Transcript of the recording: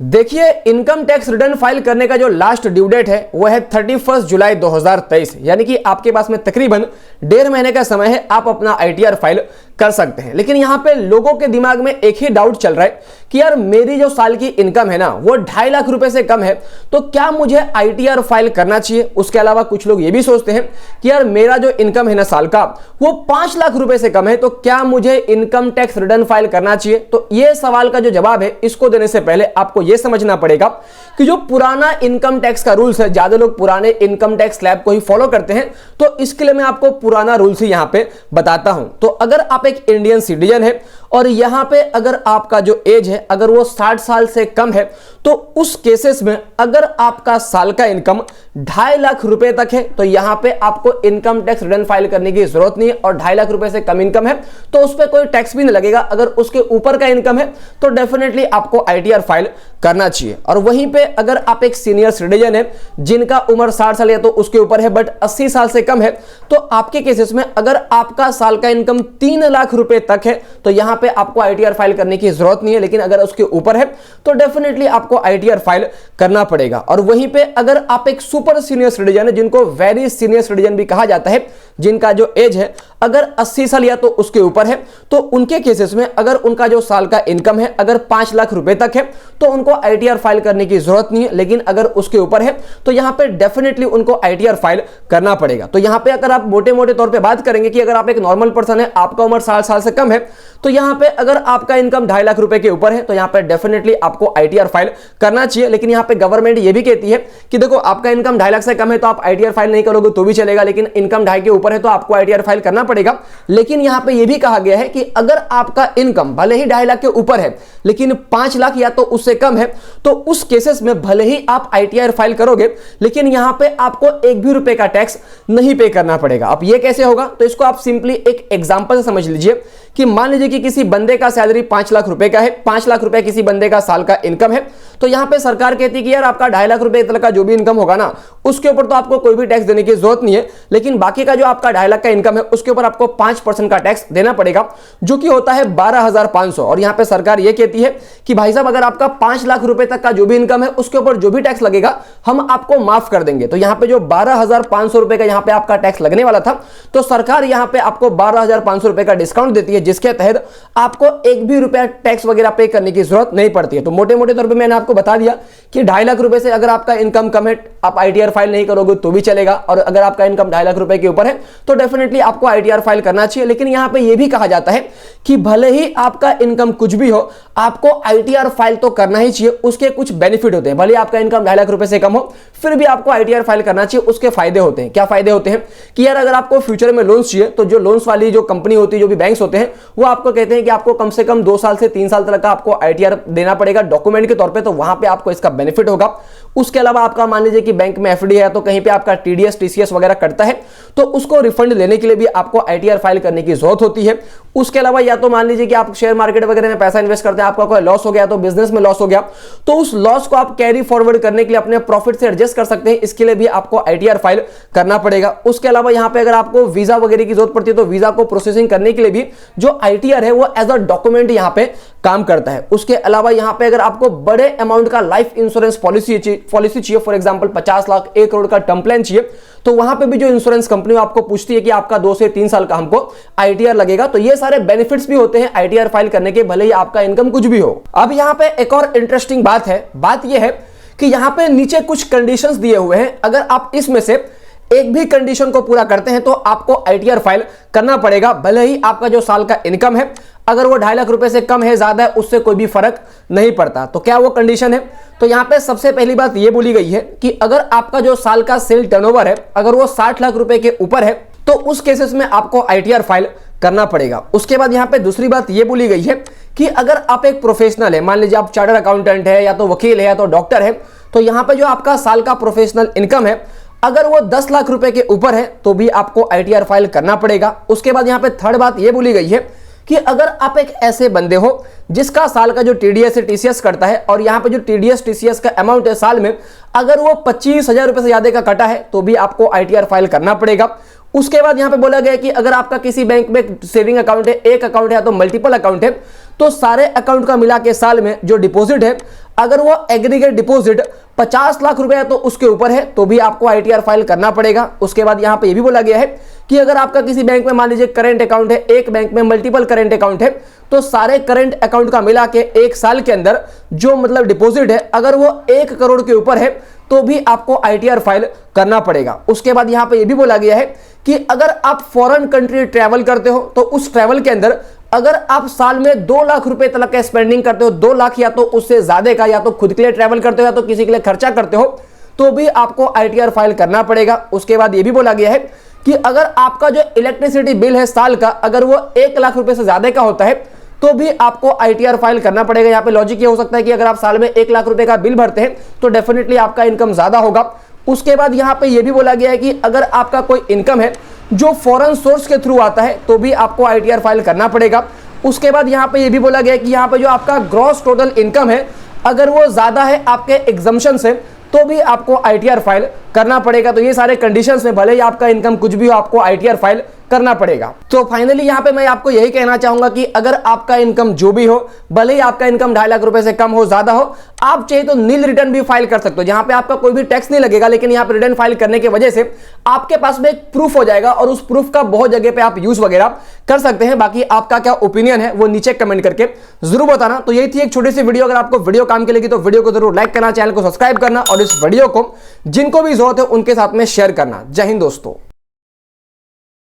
देखिए, income tax return file करने का जो लास्ट ड्यू डेट है वो है 31 जुलाई 2023, यानी कि आपके पास में तकरीबन 1.5 महीने का समय है, आप अपना आईटीआर फाइल कर सकते हैं। लेकिन यहां पे लोगों के दिमाग में एक ही डाउट चल रहा है कि यार मेरी जो साल की इनकम है ना वो 2.5 लाख रुपए से कम है, तो क्या मुझे आईटीआर फाइल करना चाहिए। उसके अलावा कुछ लोग ये भी सोचते हैं कि यार मेरा जो इनकम है ना साल का वो 5 लाख रुपए से कम है, तो क्या मुझे इनकम टैक्स रिटर्न फाइल करना चाहिए। तो ये सवाल का जो जवाब है इसको देने से पहले आपको ये समझना पड़ेगा कि जो पुराना इनकम टैक्स का रूल्स है, ज्यादा लोग पुराने इनकम टैक्स स्लैब को ही फॉलो करते हैं, तो इसके लिए मैं आपको पुराना रूल्स ही यहां पे बताता हूं। तो अगर आप एक इंडियन सिटीजन है और यहां पे अगर आपका जो एज है अगर वो 60 साल से कम है, तो उस केसेस में अगर आपका साल का इनकम 2.5 लाख रुपए तक है तो यहां पे आपको इनकम टैक्स रिटर्न फाइल करने की जरूरत नहीं है। और 2.5 लाख रुपए से कम इनकम है तो उस पर कोई टैक्स भी नहीं लगेगा। अगर उसके ऊपर का इनकम है तो डेफिनेटली आपको आईटीआर फाइल करना चाहिए। और वहीं पे अगर आप एक सीनियर सिटीजन है जिनका उम्र 60 साल या तो उसके ऊपर है बट 80 साल से कम है, तो आपके केसेस में अगर आपका साल का इनकम 3 लाख रुपए तक है तो यहां पे आपको आईटीआर फाइल करने की जरूरत नहीं है। लेकिन अगर उसके ऊपर है तो डेफिनेटली आपको आईटीआर फाइल करना पड़ेगा। और वहीं पे अगर आप एक सुपर सीनियर सिटीजन है, जिनको वेरी सीनियर सिटीजन भी कहा जाता है, जिनका जो एज है अगर 80 साल या तो उसके ऊपर है, तो उनके केसेस में अगर उनका जो साल का इनकम है अगर 5 लाख रुपए तक है तो उनको आईटीआर फाइल करने की जरूरत नहीं है। लेकिन अगर उसके ऊपर है तो यहां पे डेफिनेटली उनको आईटीआर फाइल करना पड़ेगा। तो यहां पे अगर आप मोटे मोटे तौर पे बात करेंगे कि अगर आप एक नॉर्मल पर्सन है, आपका उम्र 60 साल से कम है, तो यहां पे अगर आपका इनकम 2.5 लाख रुपए के ऊपर है तो यहां पे डेफिनेटली आपको आईटीआर फाइल करना चाहिए। लेकिन यहां पे गवर्नमेंट ये भी कहती है कि देखो आपका इनकम 2.5 लाख से कम है तो आप आईटीआर फाइल नहीं करोगे तो भी चलेगा, लेकिन इनकम 2.5 के ऊपर है तो आपको आईटीआर फाइल करना पड़ेगा। लेकिन यहां पे ये भी कहा गया है कि अगर आपका इनकम भले ही 2.5 लाख के ऊपर है लेकिन 5 लाख या तो उससे कम है, तो उस केसेस में भले ही आप आईटीआर फाइल करोगे लेकिन यहां पे आपको 1 भी रुपए का टैक्स नहीं पे करना पड़ेगा। अब ये कैसे होगा, तो इसको आप सिंपली एक एग्जांपल से समझ लीजिए कि मान लीजिए कि किसी बंदे का सैलरी 5 लाख रुपए का है, 5 लाख रुपए किसी बंदे का साल का इनकम है, तो यहां पे सरकार कहती है कि यार आपका 2.5 लाख रुपए तक का जो भी इनकम होगा ना उसके ऊपर तो आपको कोई भी टैक्स देने की जरूरत नहीं है, लेकिन बाकी का जो आपका 2.5 लाख का इनकम है उसके ऊपर आपको 5% का टैक्स देना पड़ेगा, जो कि होता है 12,500। और यहां पे सरकार यह कहती है कि भाई साहब अगर आपका 5 लाख रुपए तक का जो भी इनकम है उसके ऊपर जो भी टैक्स लगेगा हम आपको माफ कर देंगे। तो यहां पे जो 12,500 रुपए का यहां पे आपका टैक्स लगने वाला था, तो सरकार यहां पे आपको 12,500 रुपए का डिस्काउंट देती है, जिसके तहत आपको 1 भी रुपया टैक्स वगैरह पे करने की जरूरत नहीं पड़ती है। तो मोटे मोटे तौर पे मैंने आपको बता दिया कि 2.5 लाख रुपए से अगर आपका इनकम कम है आप आईटीआर फाइल नहीं करोगे तो भी चलेगा, और अगर आपका इनकम 2.5 लाख रुपए के ऊपर है तो डेफिनेटली आपको आईटीआर फाइल करना चाहिए। लेकिन यहां पे यह भी कहा जाता है कि भले ही आपका इनकम कुछ भी हो आपको आईटीआर फाइल तो करना ही चाहिए। उसके कुछ बेनिफिट होते हैं, भले आपका इनकम 2.5 लाख रुपए से कम हो फिर भी आपको आईटीआर फाइल करना चाहिए। उसके फायदे होते हैं। क्या फायदे होते हैं कि यार अगर आपको फ्यूचर में लोन्स चाहिए तो जो लोन्स वाली जो कंपनी होती है, जो भी बैंक्स होते हैं, वो आपको कहते हैं कि आपको कम से कम 2 साल से 3 साल तक का आपको आईटीआर देना पड़ेगा डॉक्यूमेंट के तौर पे, तो वहां पे आपको इसका बेनिफिट होगा। उसके अलावा आपका मान लीजिए कि बैंक में एफडी है तो कहीं पे आपका टीडीएस टीसीएस वगैरह कटता है तो उसको रिफंड लेने के लिए भी आपको आईटीआर फाइल करने की जरूरत होती है। उसके अलावा या तो मान लीजिए कि आप शेयर मार्केट वगैरह में पैसा इन्वेस्ट करते हैं, आपका कोई लॉस हो गया तो बिजनेस में लॉस हो गया, तो उस लॉस को आप कैरी फॉरवर्ड करने के लिए अपने प्रॉफिट से एडजस्ट कर सकते हैं, इसके लिए भी आपको आईटीआर फाइल करना पड़ेगा। उसके अलावा यहां पे अगर आपको वीजा वगैरह की जरूरत पड़ती है तो वीजा को प्रोसेसिंग करने के लिए भी जो आईटीआर है वो एज अ डॉक्यूमेंट यहां पे काम करता है। उसके अलावा यहां पे अगर आपको बड़े अमाउंट का लाइफ इंश्योरेंस पॉलिसी चाहिए, फॉर एग्जांपल 50 लाख 1 करोड़ का टर्म प्लान चाहिए, तो वहां पे भी जो इंश्योरेंस कंपनी आपको पूछती है कि आपका 2 से 3 साल का हमको आईटीआर लगेगा। तो ये सारे बेनिफिट्स भी होते हैं आईटीआर फाइल करने के, भले ही आपका इनकम कुछ भी हो। अब यहां पे एक और इंटरेस्टिंग बात है, बात यह है कि यहां पे नीचे कुछ कंडीशंस दिए हुए हैं, अगर आप इसमें से एक भी कंडीशन को पूरा करते हैं तो आपको आईटीआर फाइल करना पड़ेगा, भले ही आपका जो साल का इनकम है अगर वो 2.5 लाख रुपए से कम है ज्यादा है उससे कोई भी फर्क नहीं पड़ता। तो क्या वो कंडीशन है, तो यहां पे सबसे पहली बात ये बोली गई है कि अगर आपका जो साल का सेल टर्नओवर है अगर वो 60 लाख रुपए के ऊपर है तो उस केसेस में आपको आईटीआर फाइल करना पड़ेगा। उसके बाद यहां पे दूसरी बात ये बोली गई है कि अगर आप एक प्रोफेशनल है, मान लीजिए आप चार्टर्ड अकाउंटेंट है या तो वकील है या तो डॉक्टर है, तो यहां पे जो आपका साल का प्रोफेशनल इनकम है अगर वो 10 लाख रुपए के ऊपर है तो भी आपको आईटीआर फाइल करना पड़ेगा। उसके बाद यहां पे थर्ड बात ये बोली गई है कि अगर आप एक ऐसे बंदे हो जिसका साल का जो टीडीएस है टीसीएस करता है और यहां पे जो टीडीएस टीसीएस का अमाउंट है साल में अगर वो 25,000 रुपए से ज्यादा का कटा है तो भी आपको आईटीआर फाइल करना पड़ेगा। उसके बाद यहां पे बोला गया कि अगर आपका किसी बैंक में सेविंग अकाउंट है, एक अकाउंट है या तो मल्टीपल अकाउंट है, तो सारे अकाउंट का मिला के साल में जो डिपॉजिट है अगर वो एग्रीगेट डिपॉजिट 50 लाख रुपए तो उसके ऊपर है तो भी आपको आईटीआर फाइल करना पड़ेगा। उसके बाद यहां पे ये भी बोला गया है कि अगर आपका किसी बैंक में मान लीजिए करंट अकाउंट है, एक बैंक में मल्टीपल करंट अकाउंट है, तो सारे करंट अकाउंट का मिला के 1 साल के अंदर जो मतलब डिपॉजिट है अगर वो 1 करोड़ के ऊपर है तो भी आपको आईटीआर फाइल करना पड़ेगा। उसके बाद यहां पे ये भी बोला गया है कि अगर आप फॉरेन कंट्री ट्रैवल करते हो तो उस ट्रैवल के अंदर अगर आप साल में 2 लाख रुपए तक का स्पेंडिंग करते हो, 2 लाख या तो उससे ज्यादा का, या तो खुद के लिए ट्रैवल करते हो या तो किसी के लिए खर्चा करते हो, तो भी आपको आईटीआर फाइल करना पड़ेगा। उसके बाद यह भी बोला गया है कि अगर आपका जो इलेक्ट्रिसिटी बिल है साल का अगर वो 1 लाख रुपए से ज्यादा का होता है तो भी आपको आईटीआर फाइल करना पड़ेगा। यहां पे लॉजिक ये हो सकता है कि अगर आप साल में 1 लाख रुपए का बिल भरते हैं तो डेफिनेटली आपका इनकम ज्यादा होगा। उसके बाद यहां पे ये भी बोला गया है कि अगर आपका कोई इनकम है जो फॉरेन सोर्स के थ्रू आता है तो भी आपको आईटीआर फाइल करना पड़ेगा। उसके बाद यहां पे ये भी बोला गया है कि यहां पे जो आपका ग्रॉस टोटल इनकम है अगर वो ज्यादा है आपके एग्जम्पशन से तो भी आपको आईटीआर फाइल करना पड़ेगा। तो ये सारे कंडीशंस में भले ही आपका इनकम कुछ भी हो आपको आईटीआर फाइल करना पड़ेगा। तो फाइनली यहां पे मैं आपको यही कहना चाहूंगा कि अगर आपका इनकम जो भी हो, भले ही आपका इनकम 2.5 लाख रुपए से कम हो ज्यादा हो, आप चाहे तो नील रिटर्न भी फाइल कर सकते हो जहां पे आपका कोई भी टैक्स नहीं लगेगा, लेकिन यहां पे रिटर्न फाइल करने की वजह से आपके पास में एक प्रूफ हो जाएगा और उस प्रूफ का बहुत जगह पे आप यूज वगैरह कर सकते हैं। बाकी आपका क्या ओपिनियन है वो नीचे कमेंट करके जरूर बताना। तो यही थी एक छोटी सी वीडियो। अगर आपको वीडियो काम की लगी तो वीडियो को जरूर लाइक करना, चैनल को सब्सक्राइब करना और इस वीडियो को जिनको भी जरूरत है उनके साथ में शेयर करना। जय हिंद दोस्तों।